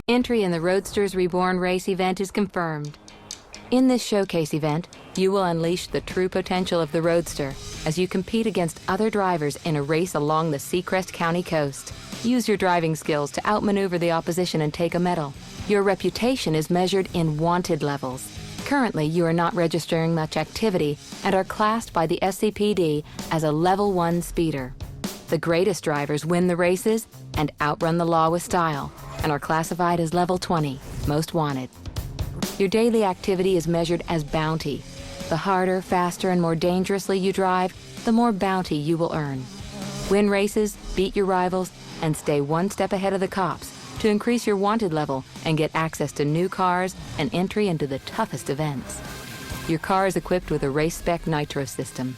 Entry in the Roadsters Reborn race event is confirmed. In this showcase event, you will unleash the true potential of the Roadster as you compete against other drivers in a race along the Seacrest County coast. Use your driving skills to outmaneuver the opposition and take a medal. Your reputation is measured in wanted levels. Currently, you are not registering much activity and are classed by the SCPD as a Level 1 speeder. The greatest drivers win the races and outrun the law with style and are classified as Level 20, most wanted. Your daily activity is measured as bounty. The harder, faster, and more dangerously you drive, the more bounty you will earn. Win races, beat your rivals, and stay one step ahead of the cops to increase your wanted level and get access to new cars and entry into the toughest events. Your car is equipped with a race-spec nitro system.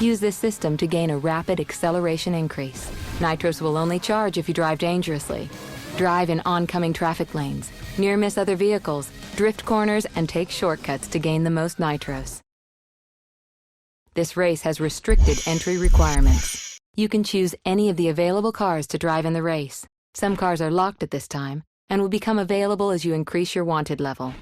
Use this system to gain a rapid acceleration increase. Nitros will only charge if you drive dangerously. Drive in oncoming traffic lanes, near-miss other vehicles, drift corners, and take shortcuts to gain the most nitros. This race has restricted entry requirements. You can choose any of the available cars to drive in the race. Some cars are locked at this time and will become available as you increase your wanted level.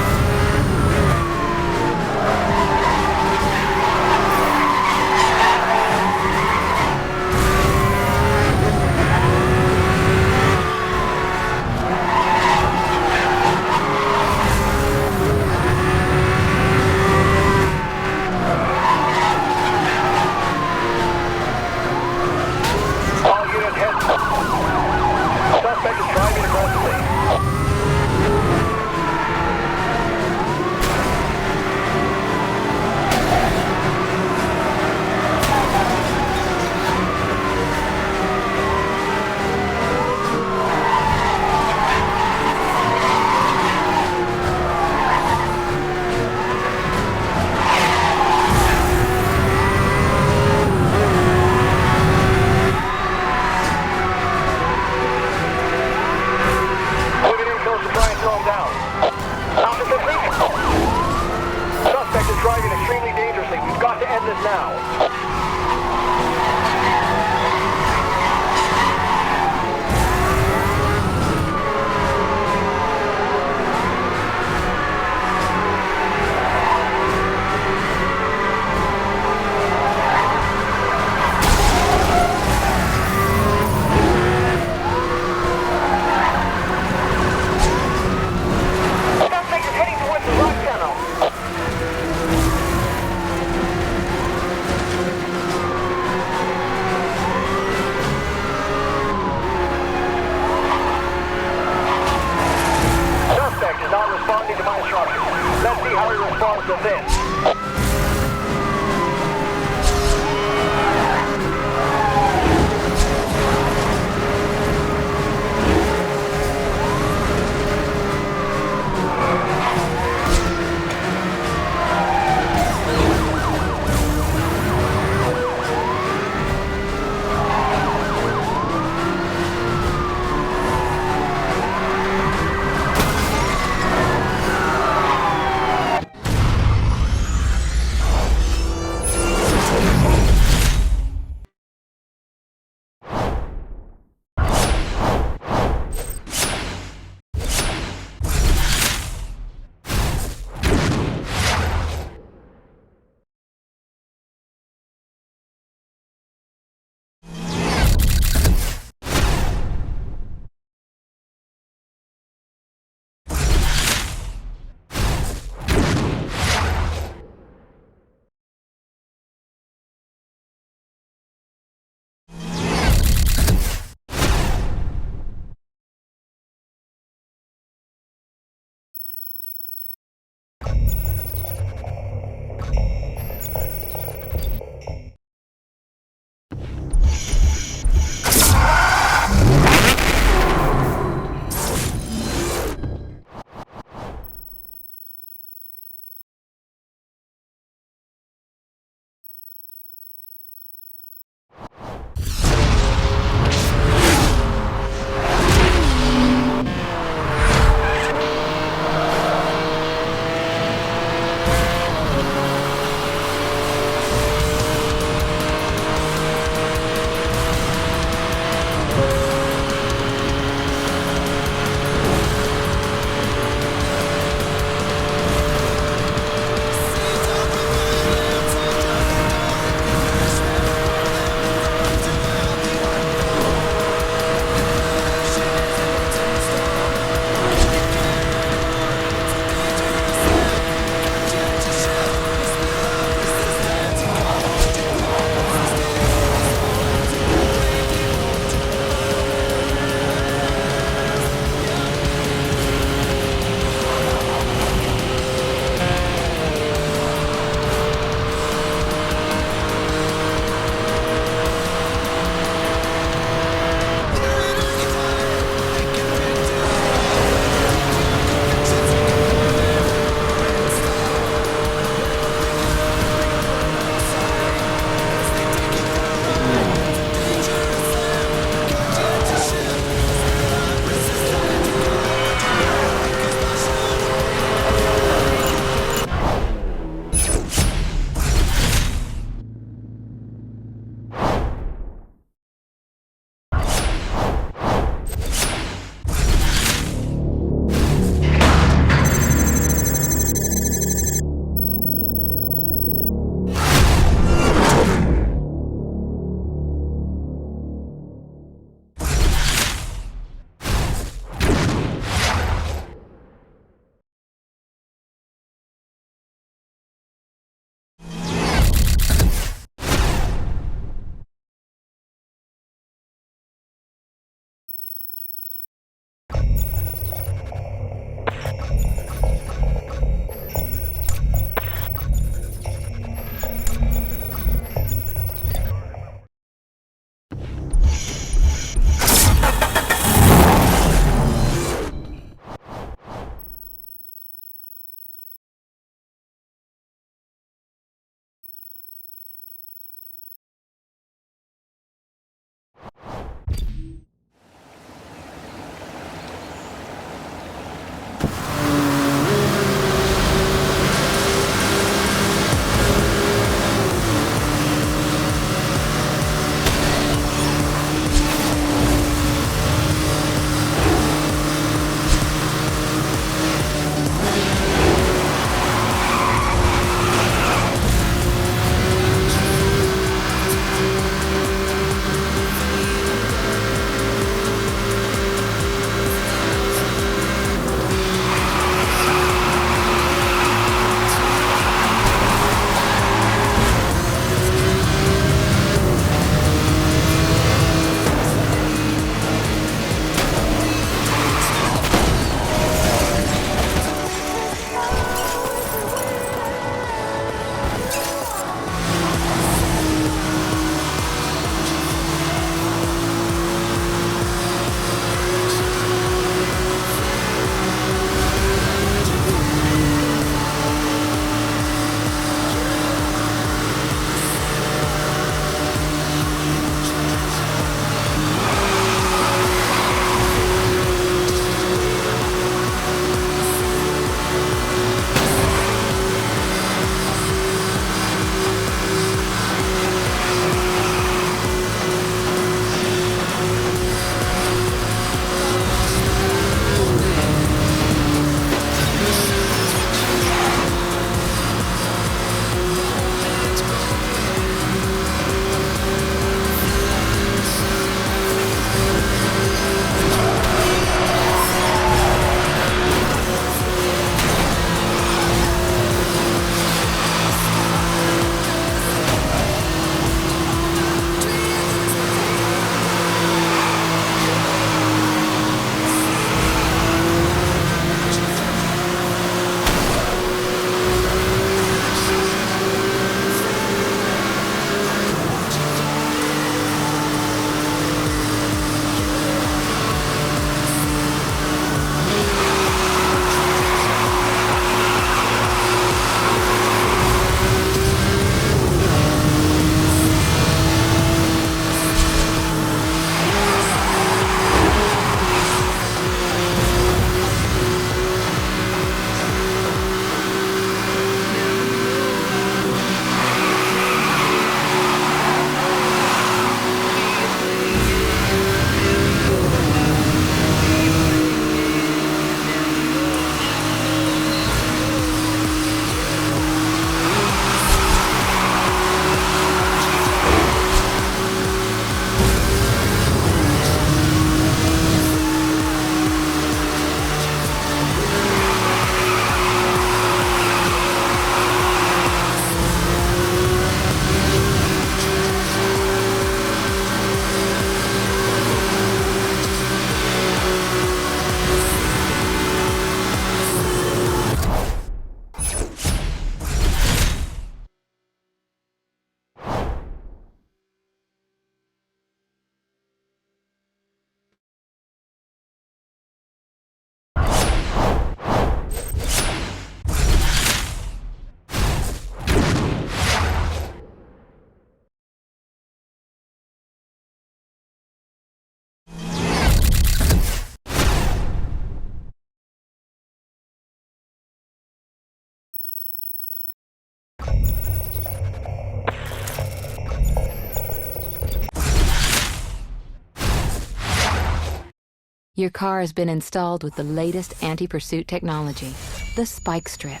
Your car has been installed with the latest anti-pursuit technology, the Spike Strip.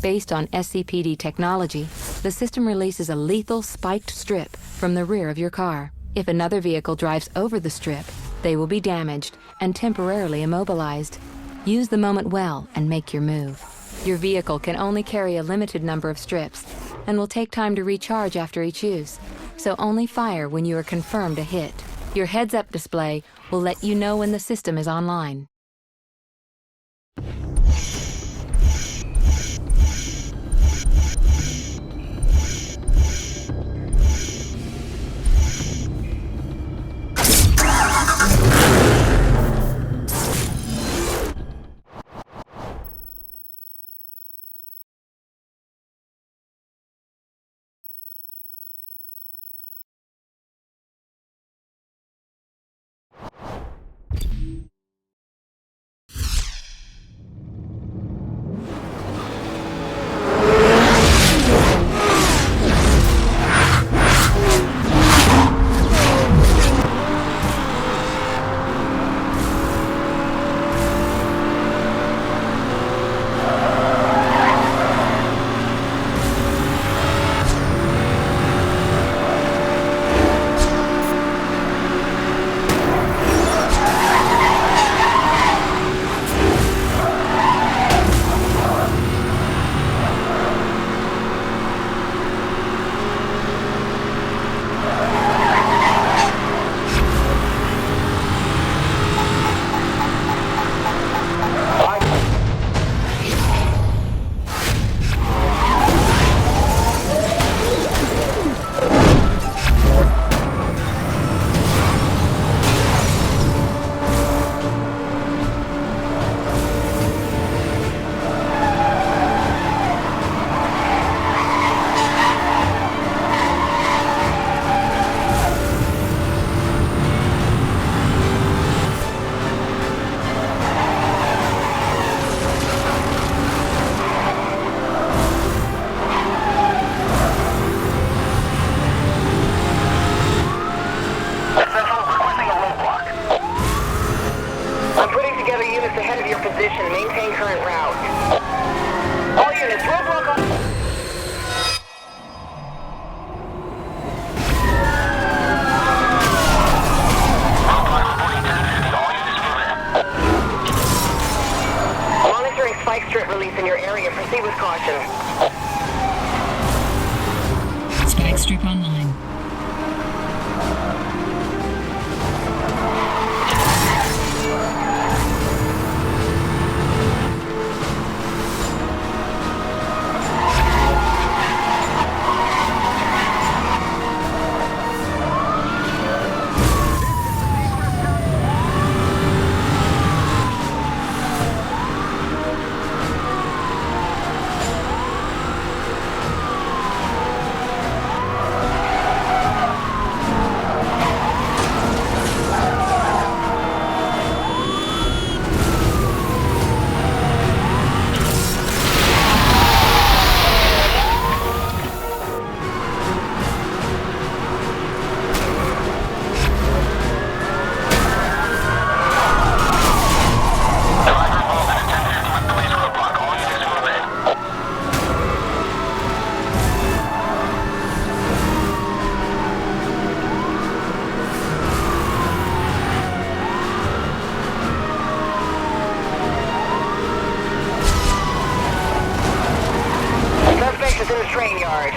Based on SCPD technology, the system releases a lethal spiked strip from the rear of your car. If another vehicle drives over the strip, they will be damaged and temporarily immobilized. Use the moment well and make your move. Your vehicle can only carry a limited number of strips and will take time to recharge after each use, so only fire when you are confirmed a hit. Your heads-up display will let you know when the system is online. Maintain current route. All units, roadblock on... Monitoring spike strip release in your area. Proceed with caution. Spike strip online. Is in the train yard.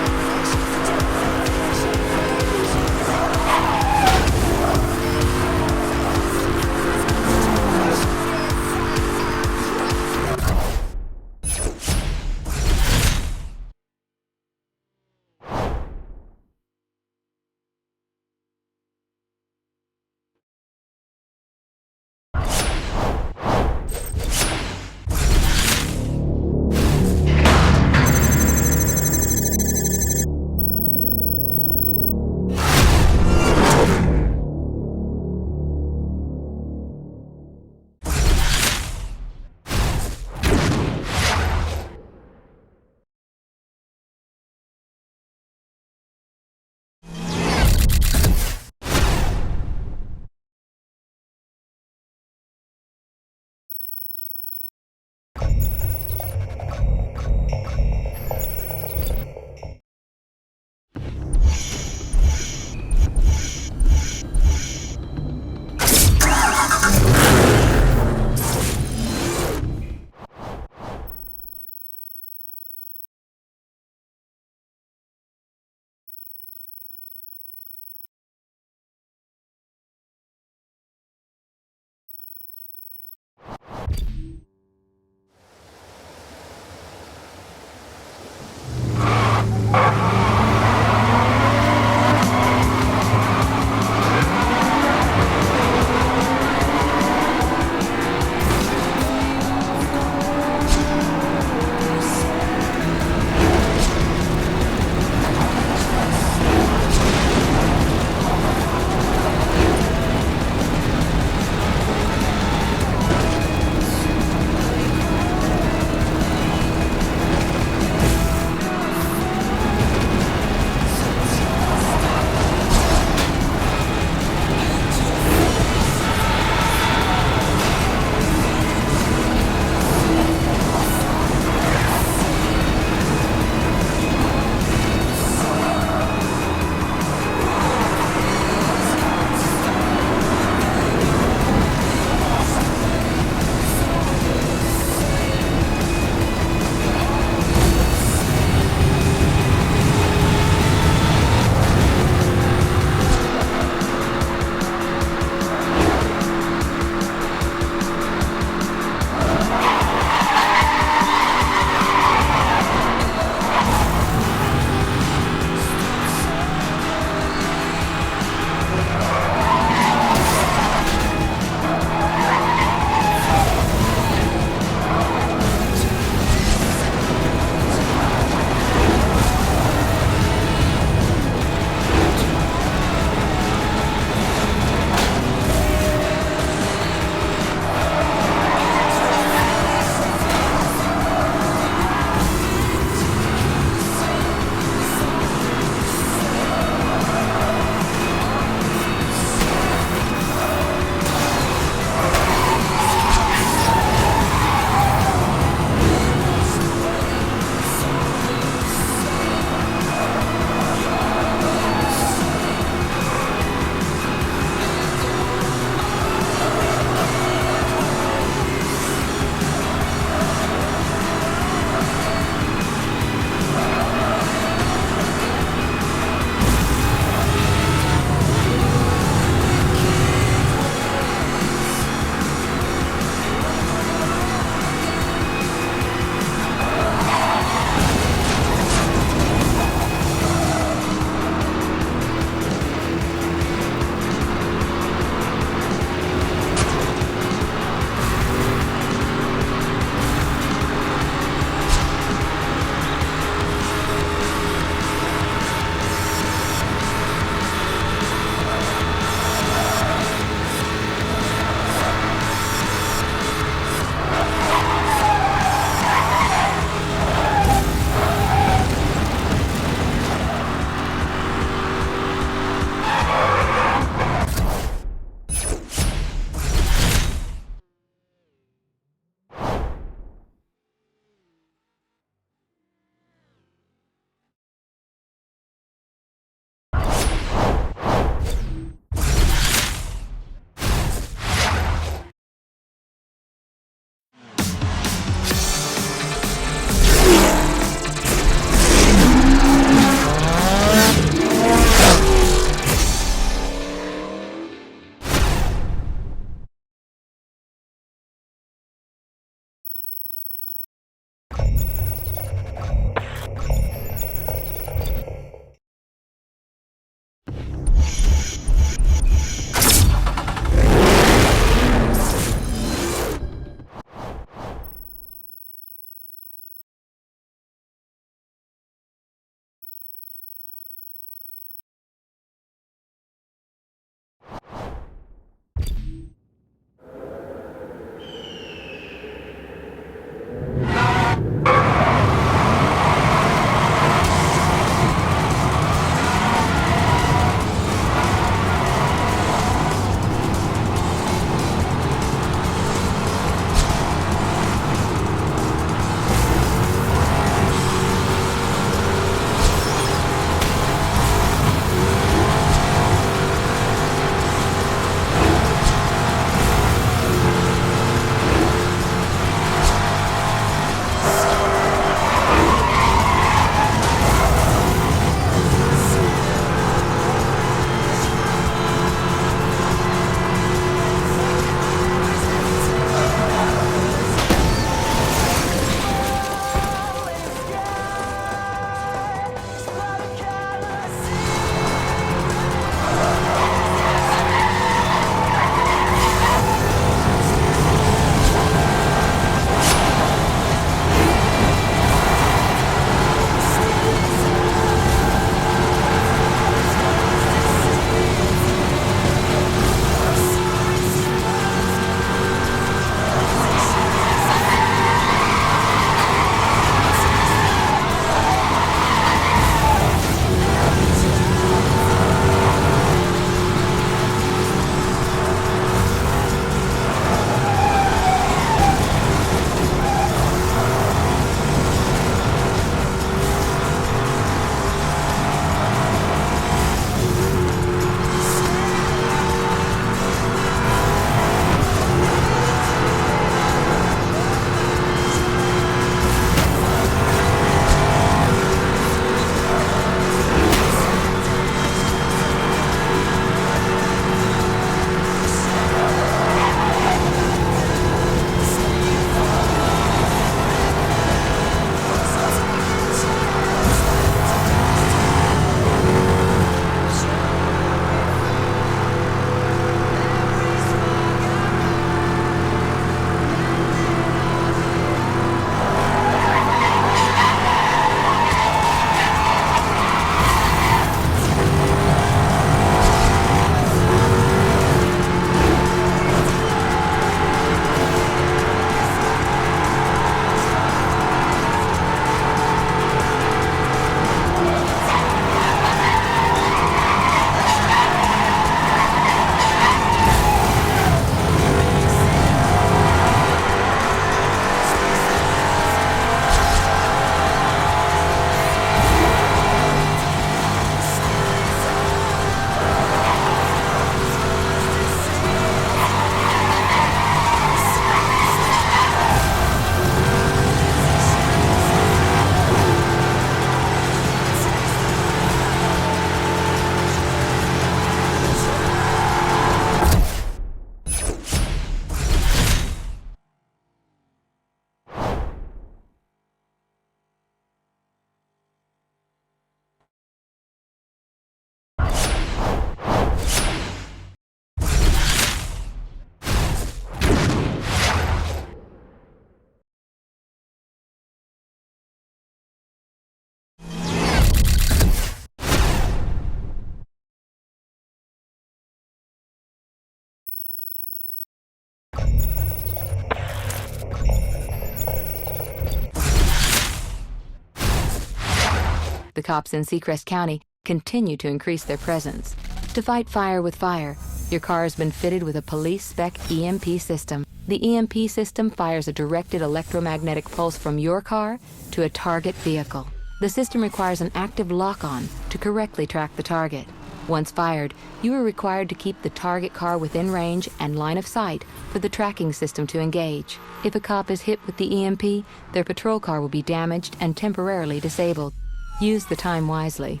the cops in Seacrest County continue to increase their presence. To fight fire with fire, your car has been fitted with a police-spec EMP system. The EMP system fires a directed electromagnetic pulse from your car to a target vehicle. The system requires an active lock-on to correctly track the target. Once fired, you are required to keep the target car within range and line of sight for the tracking system to engage. If a cop is hit with the EMP, their patrol car will be damaged and temporarily disabled. Use the time wisely.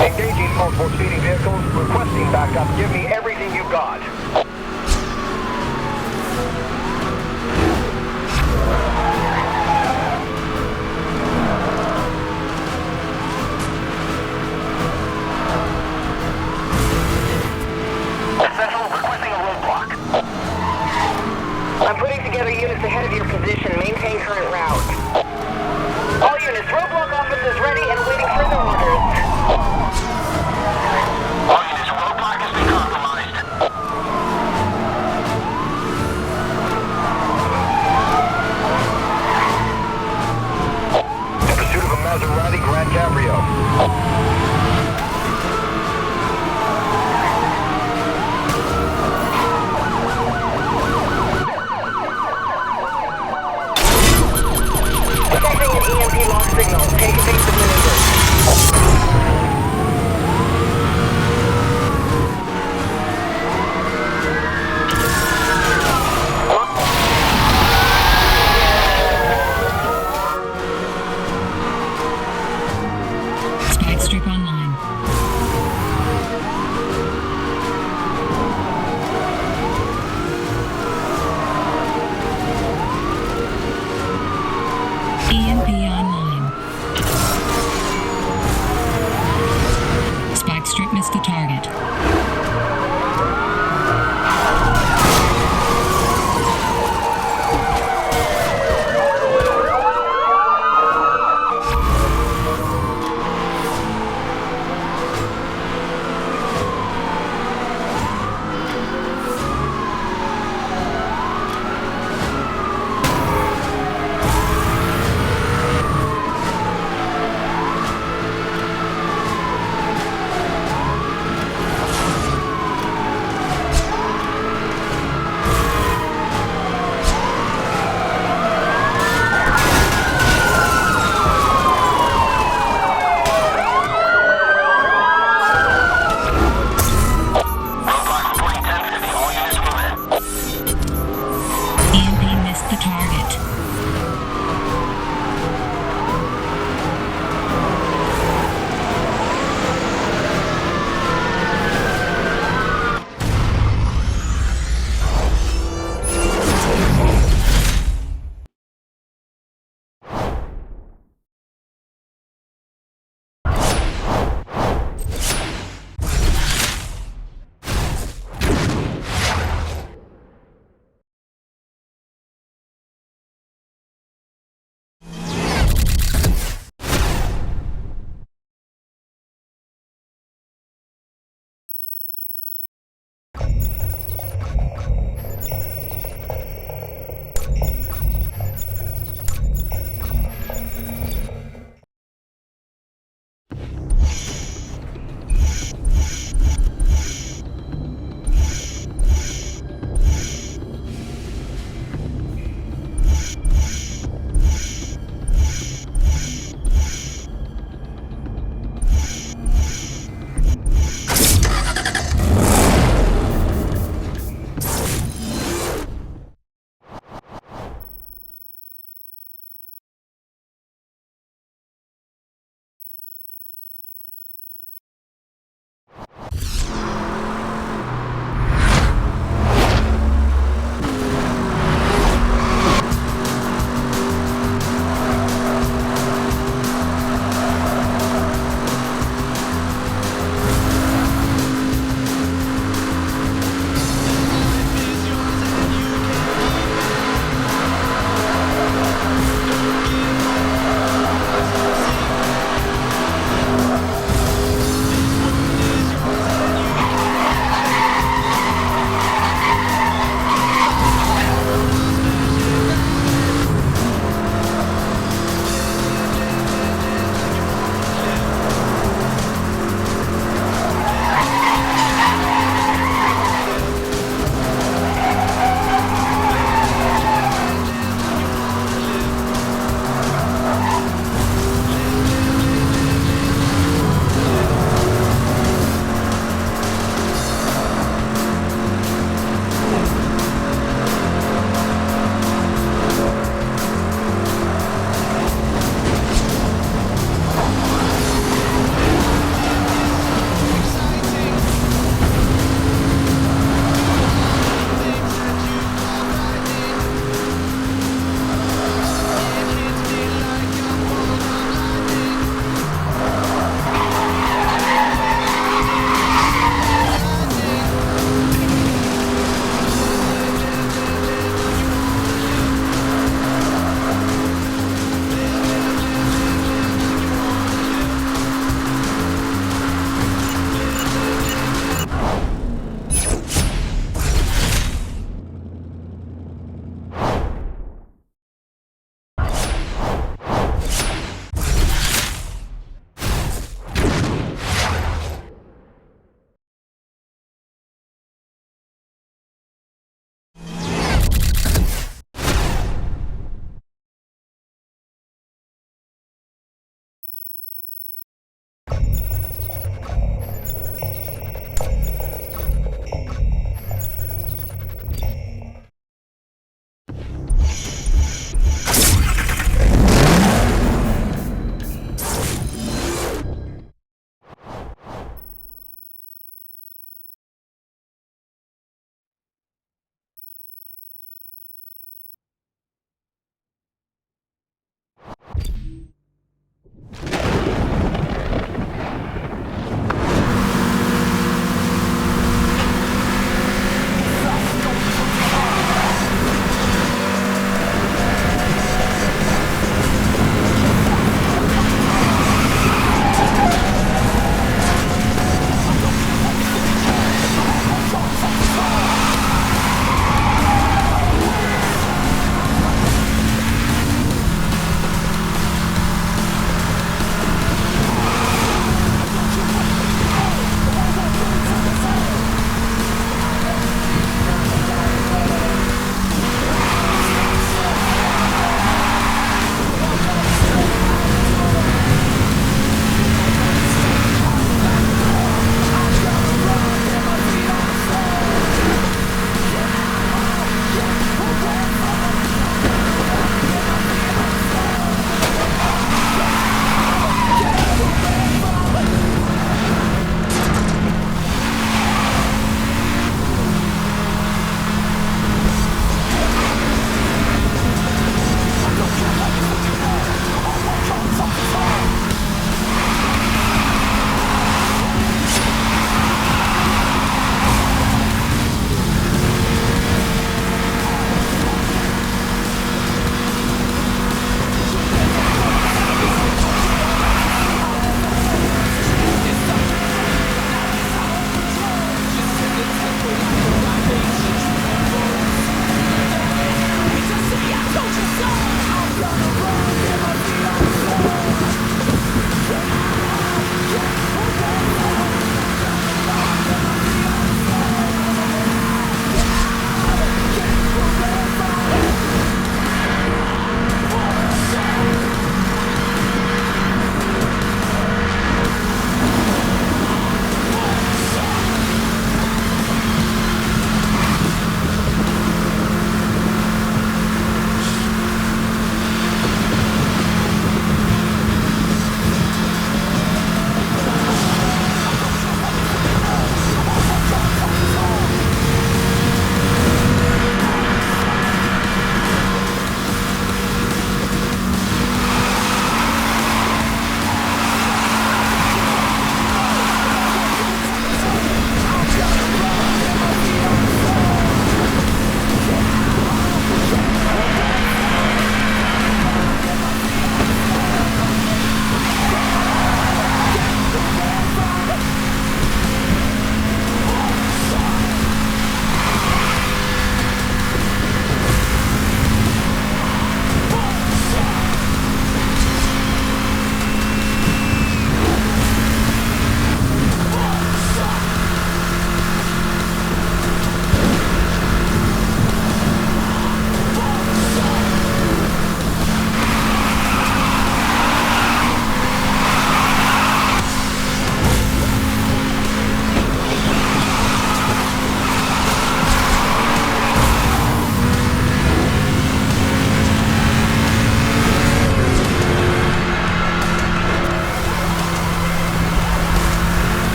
Engaging multiple speeding vehicles, requesting backup. Give me everything you've got. Central, requesting a roadblock. I'm putting together units ahead of your position. Maintain current route. All units, roadblock officers ready and waiting further orders. All units, roadblock has been compromised.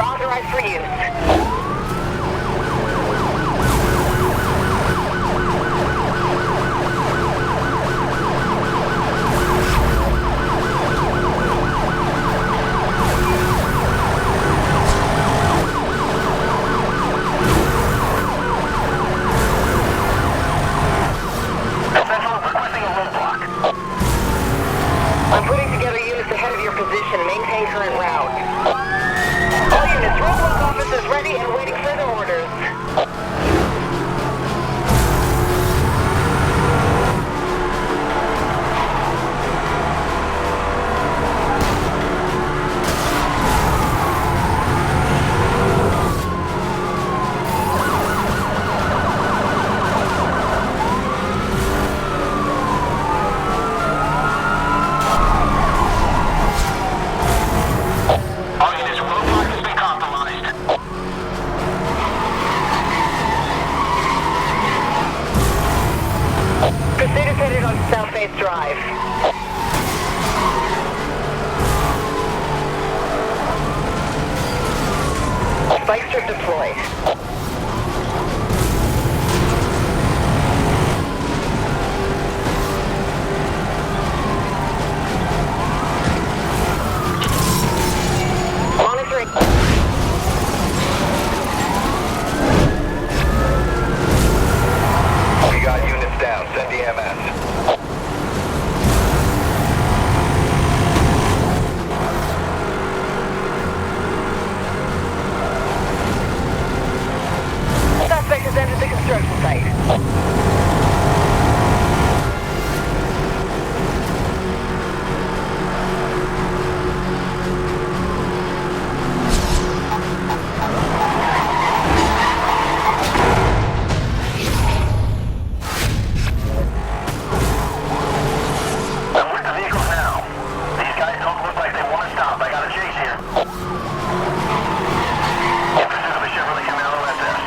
You're authorized for use. I'm putting together units ahead of your position. Maintain current route. All units, roadblock officers ready and waiting further orders. All units, roadblock has been compromised. Pursuit is headed on South Face Drive. Spike strip deployed. Monitoring. We got units down. Send EMS. Suspect has entered the construction site. I'm with the vehicles now. These guys don't look like they want to stop. I got a chase here. In pursuit of a Chevrolet Camaro SS.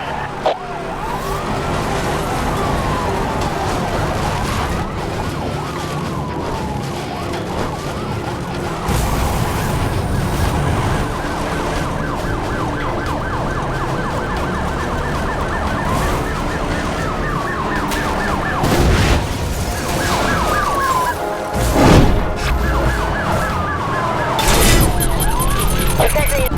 Detecting.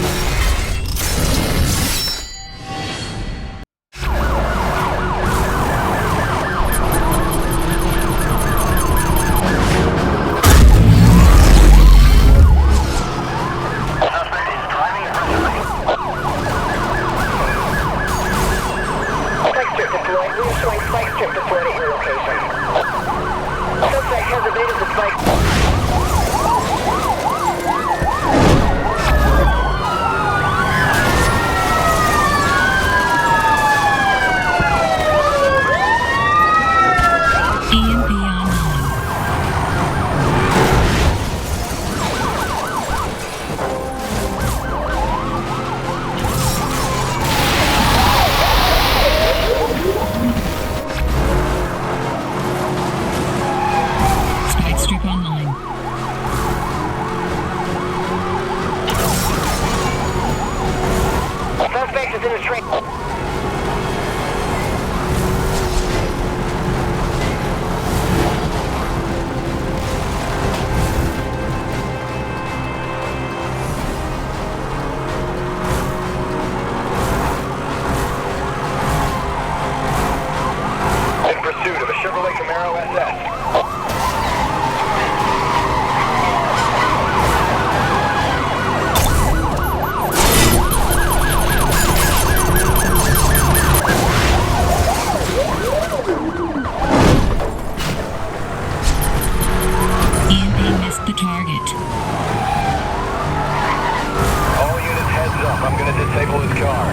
Suspect is driving aggressively. Spike strip deployed. We are showing spike strip deployed at your location. Suspect has evaded the spike. EMP online. Spike strip online. Suspect is in the train. In pursuit of a Chevrolet Camaro SS. EMP missed the target. All units, heads up. I'm gonna disable this car.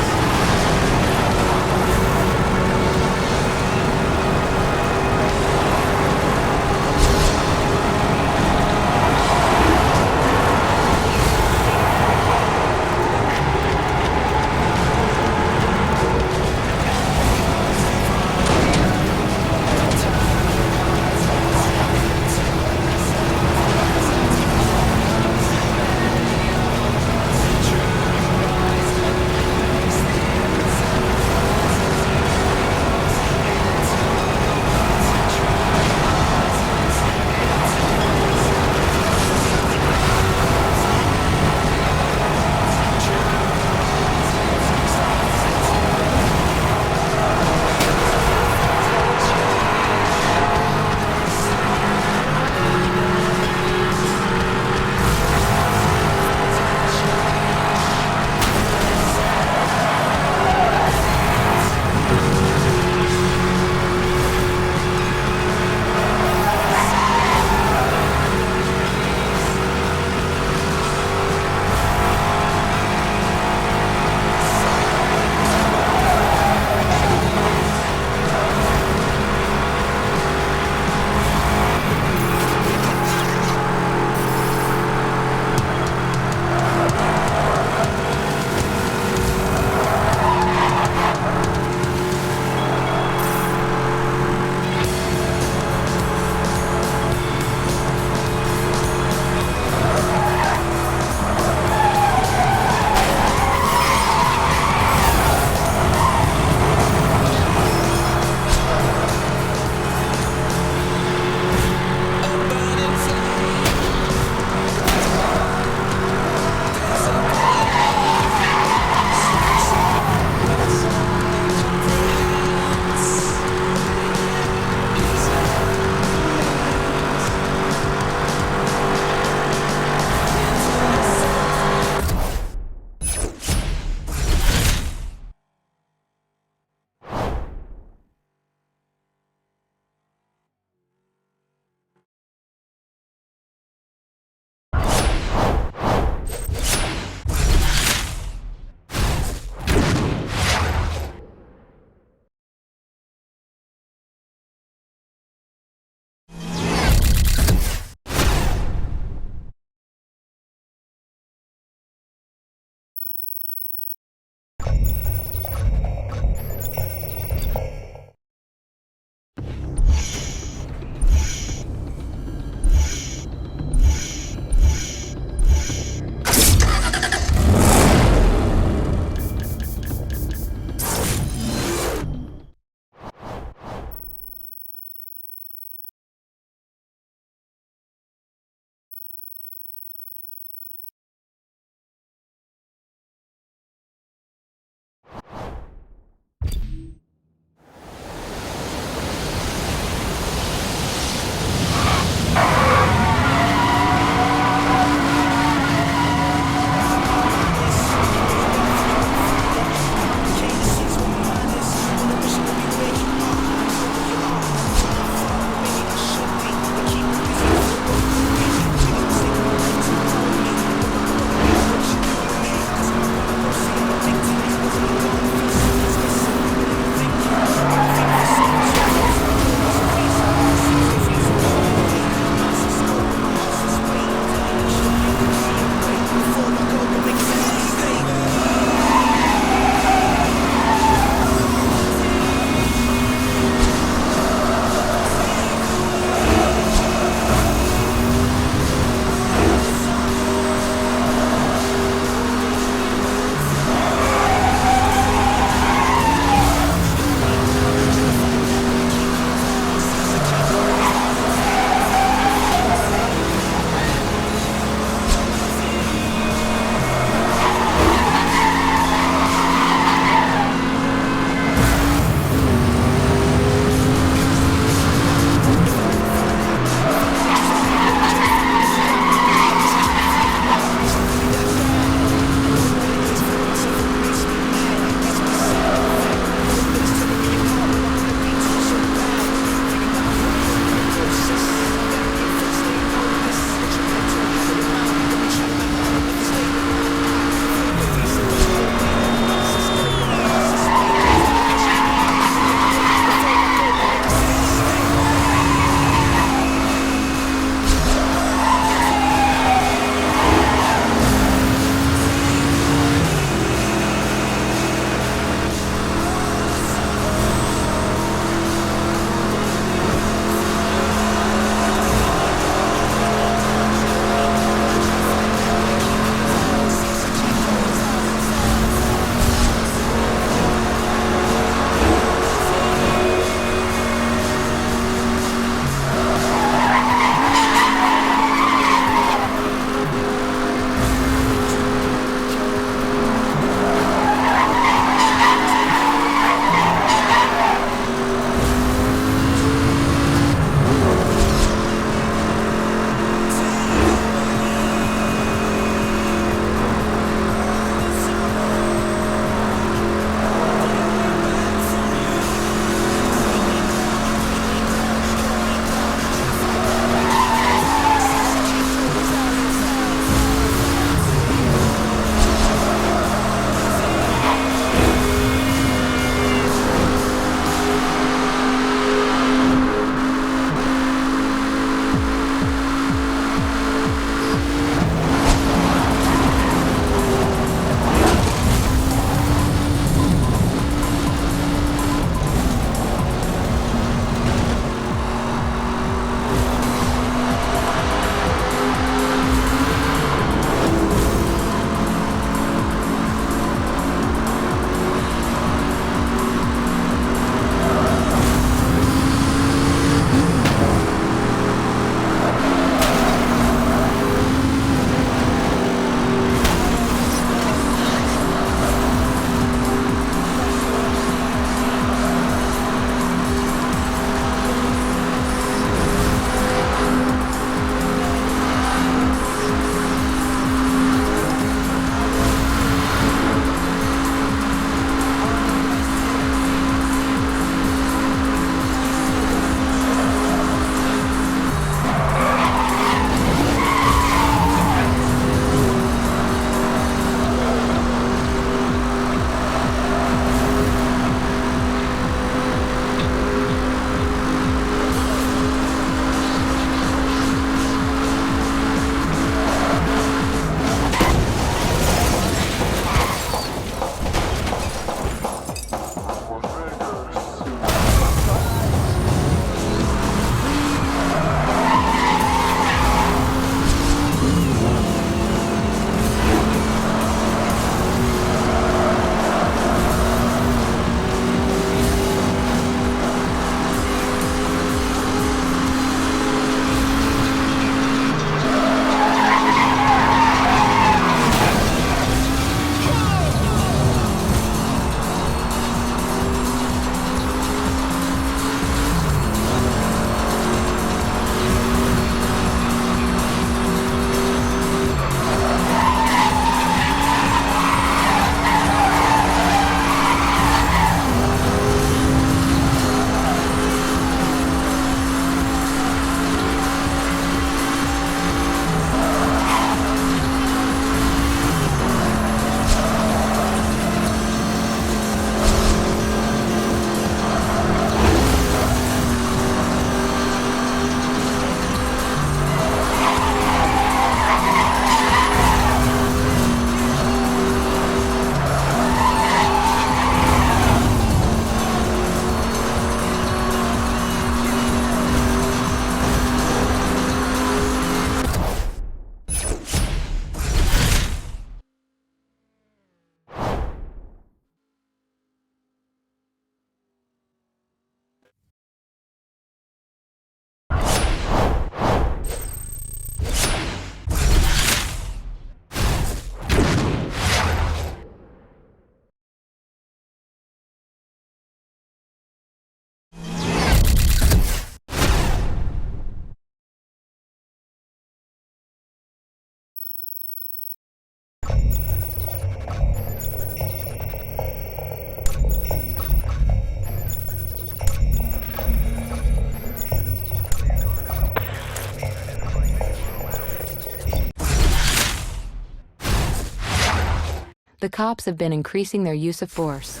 the cops have been increasing their use of force.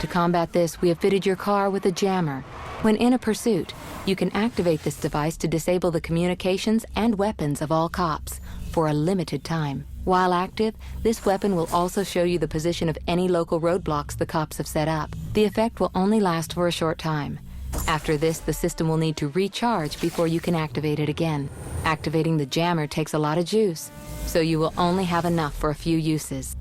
To combat this, we have fitted your car with a jammer. When in a pursuit, you can activate this device to disable the communications and weapons of all cops for a limited time. While active, this weapon will also show you the position of any local roadblocks the cops have set up. The effect will only last for a short time. After this, the system will need to recharge before you can activate it again. Activating the jammer takes a lot of juice, so you will only have enough for a few uses.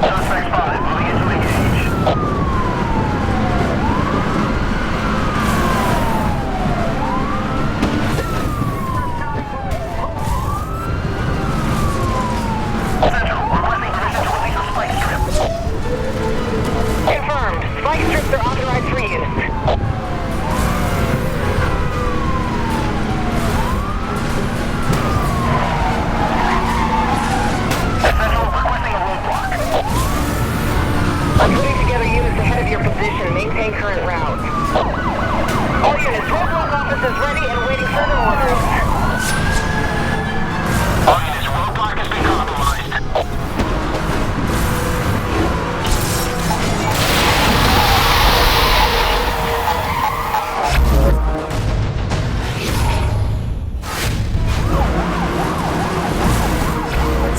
Suspect spotted. Moving into engage. Central, requesting permission to release a spike strip. Confirmed. Spike strips are authorized for use. Central, requesting a roadblock. I'm putting together units ahead of your position. Maintain current route. All units, roadblock officers ready and waiting further orders. All units, roadblock has been compromised.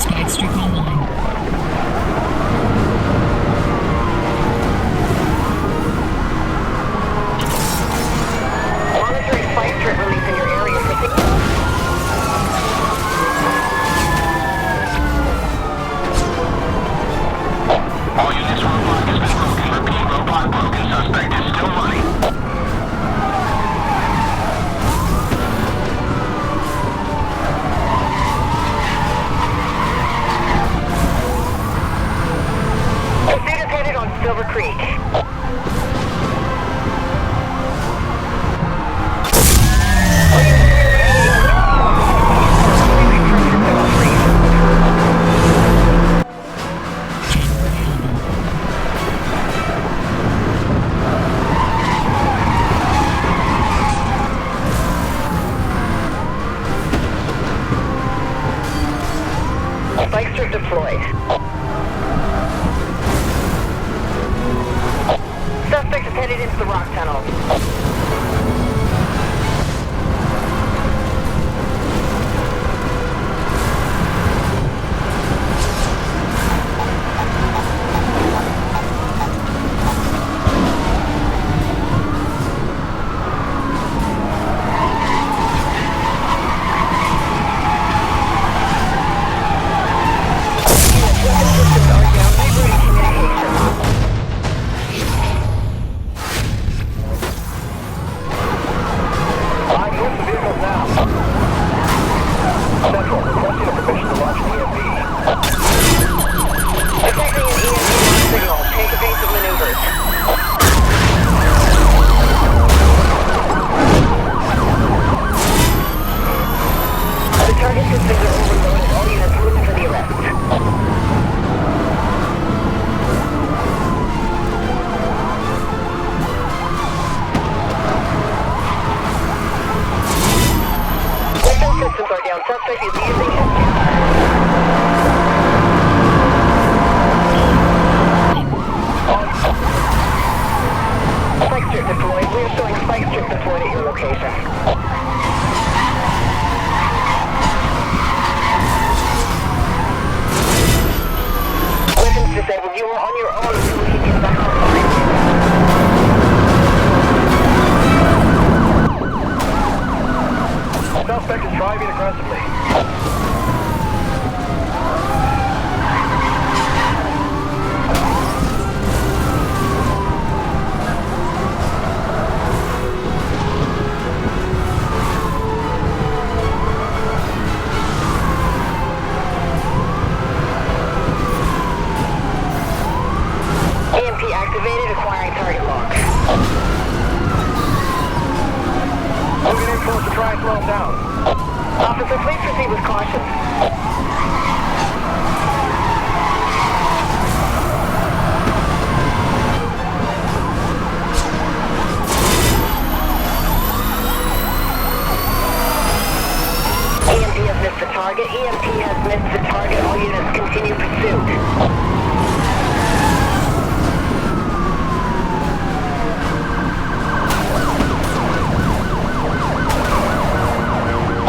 Spike strip online. Monitoring spike strip release in your area for signal. All units, roadblock has been broken. Repeat, roadblock broken. Suspect is still running. Pursuit is headed on Silver Creek. Spike strip deployed. Suspect is headed into the rock tunnel. Weapon systems are down. Rerouting communications. I'm with the vehicles now. Central, requesting a permission to launch EMP. Detecting an EMP signal. Take evasive maneuvers. The target systems are overloaded. All units moving for the arrest. Weapon systems are down. Suspect is using it. Spike strip deployed. We are showing spike strip deployed at your location. Weapons disabled. You are on your own until we can get back online. Suspect is driving aggressively. target. EMP has missed the target. All units continue pursuit.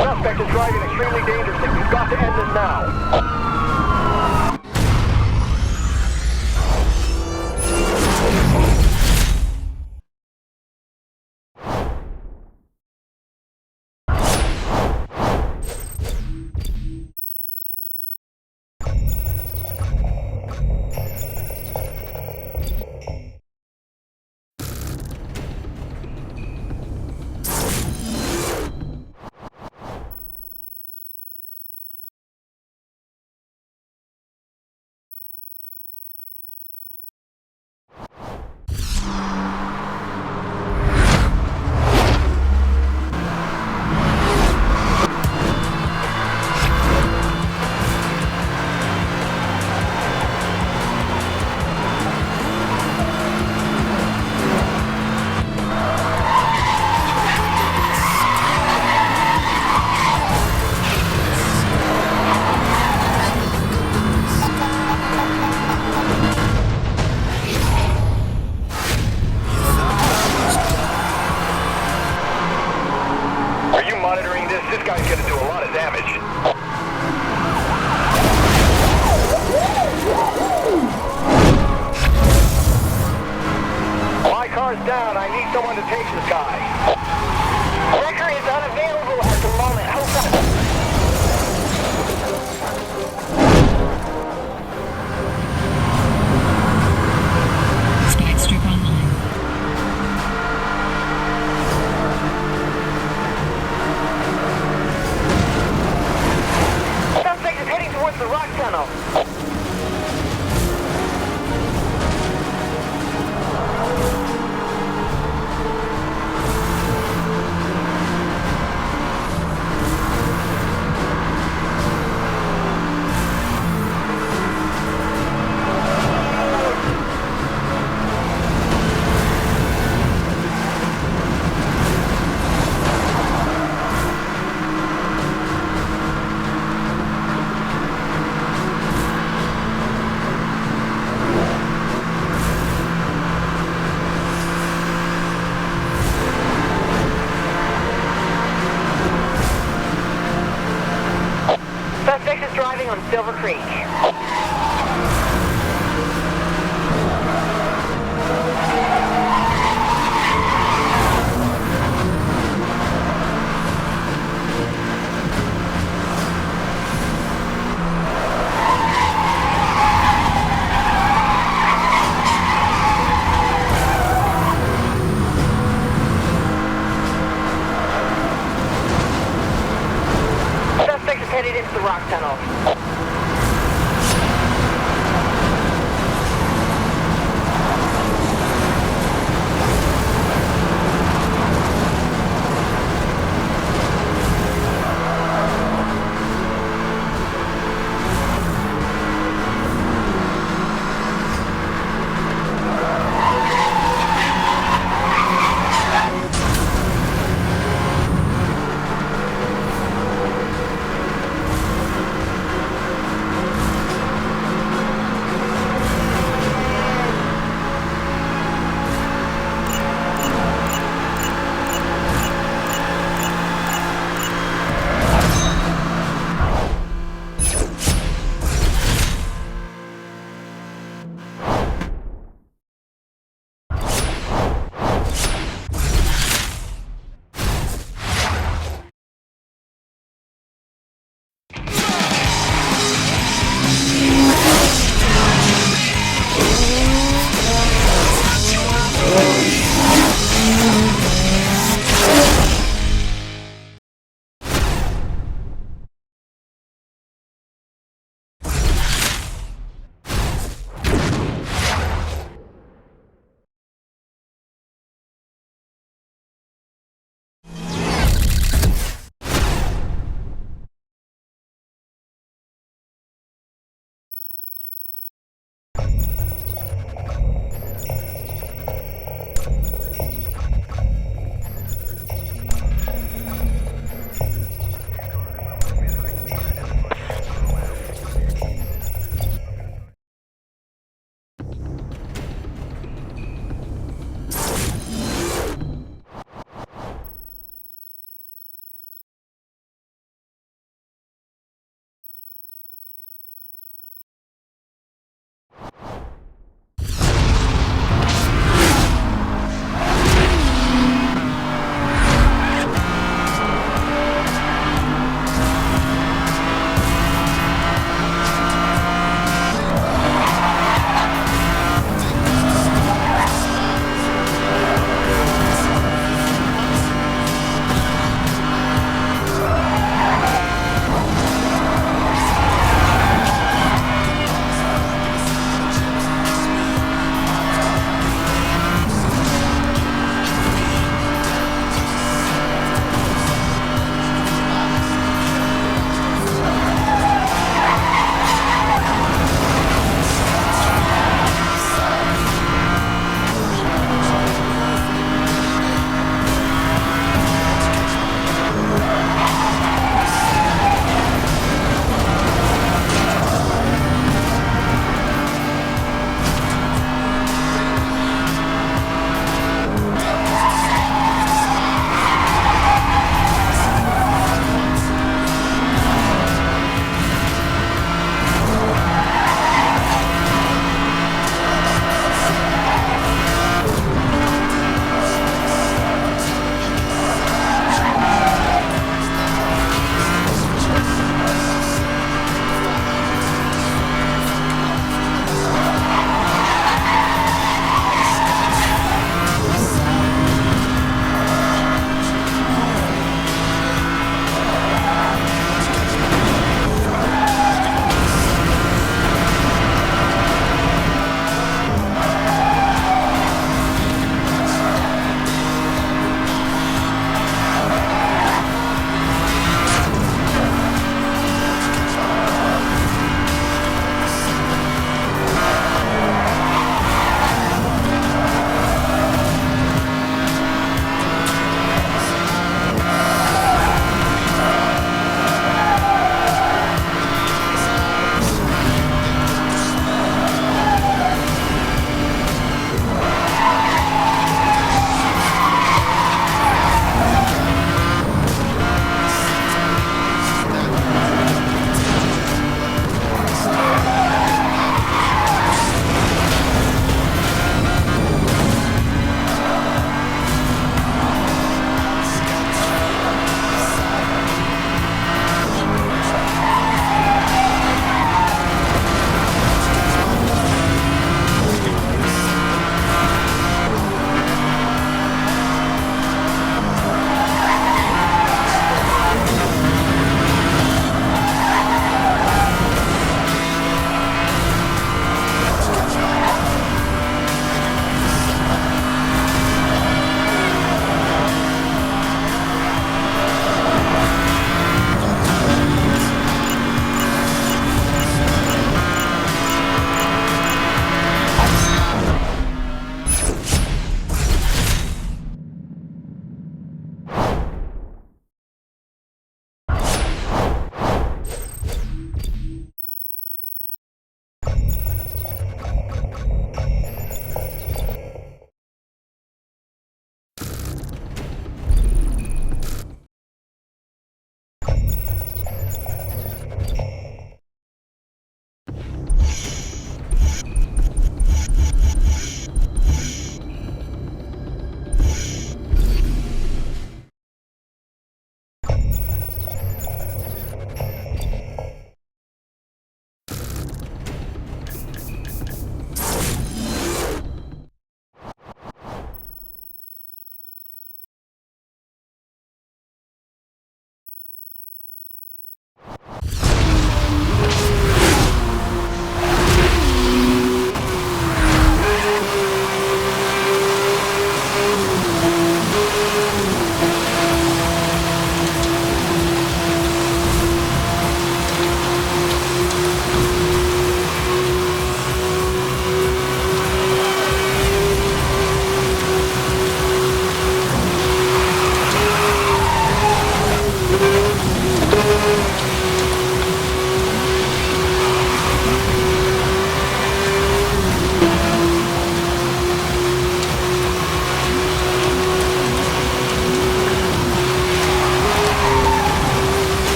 Suspect is driving extremely dangerously. We've got to end this now. Monitoring this guy's gonna do a lot of damage. My car's down. I need someone to take this guy. Wrecker is unavailable at the moment. Hold on. Spike strip online. Suspect is heading towards the rock tunnel. Suspect is driving on Silver Creek. Suspect is headed into the rock tunnel.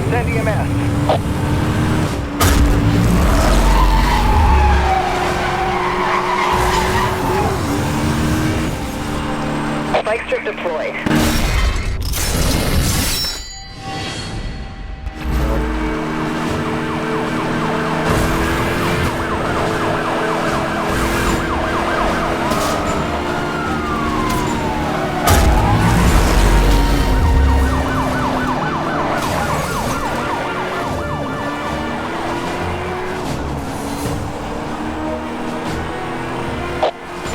Send EMS. Spike strip deployed.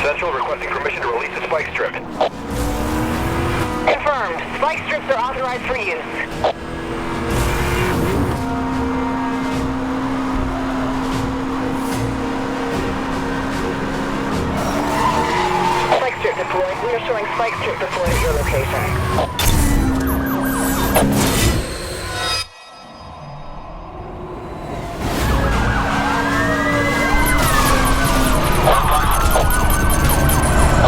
Central requesting permission to release the spike strip. Confirmed. Spike strips are authorized for use. Spike strip deployed. We are showing spike strip deployed at your location.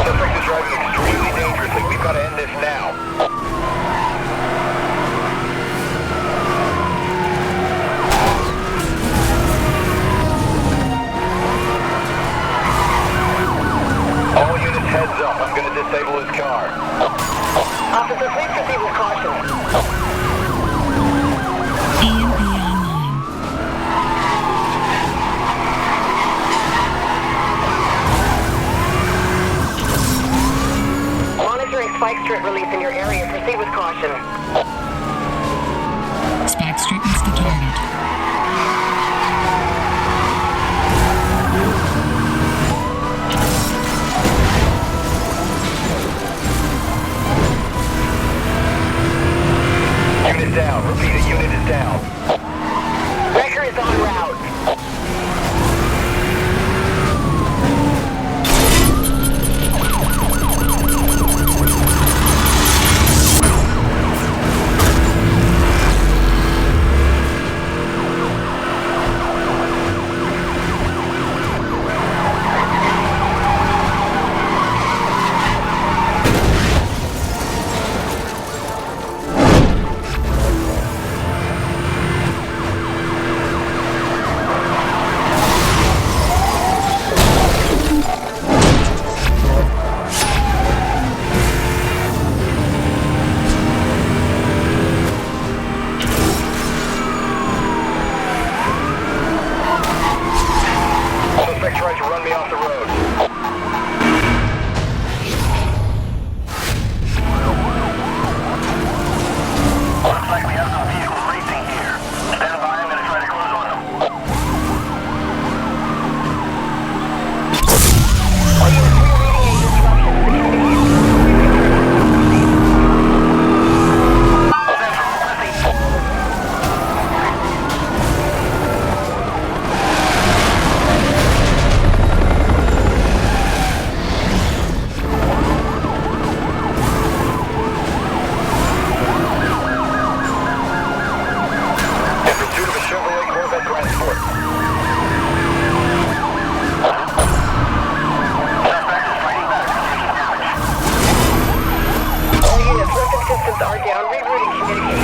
Suspect is driving extremely dangerously. We've got to end this now. All units heads up. I'm going to disable his car. Officer, please proceed with caution. EMP online. Monitoring spike strip release in your area. Proceed with caution. Spike strip is the target. Unit down. Repeat, a unit is down. Wrecker is en route. Suspect tried to run me off the road. Looks like we have some vehicles racing here. Stand by, I'm gonna try to close on them. All units, we are reading a disruption. In pursuit of a Chevrolet Corvette transport. Suspect is fighting back, taking damage. All units, weapon systems are down. Rerouting communication.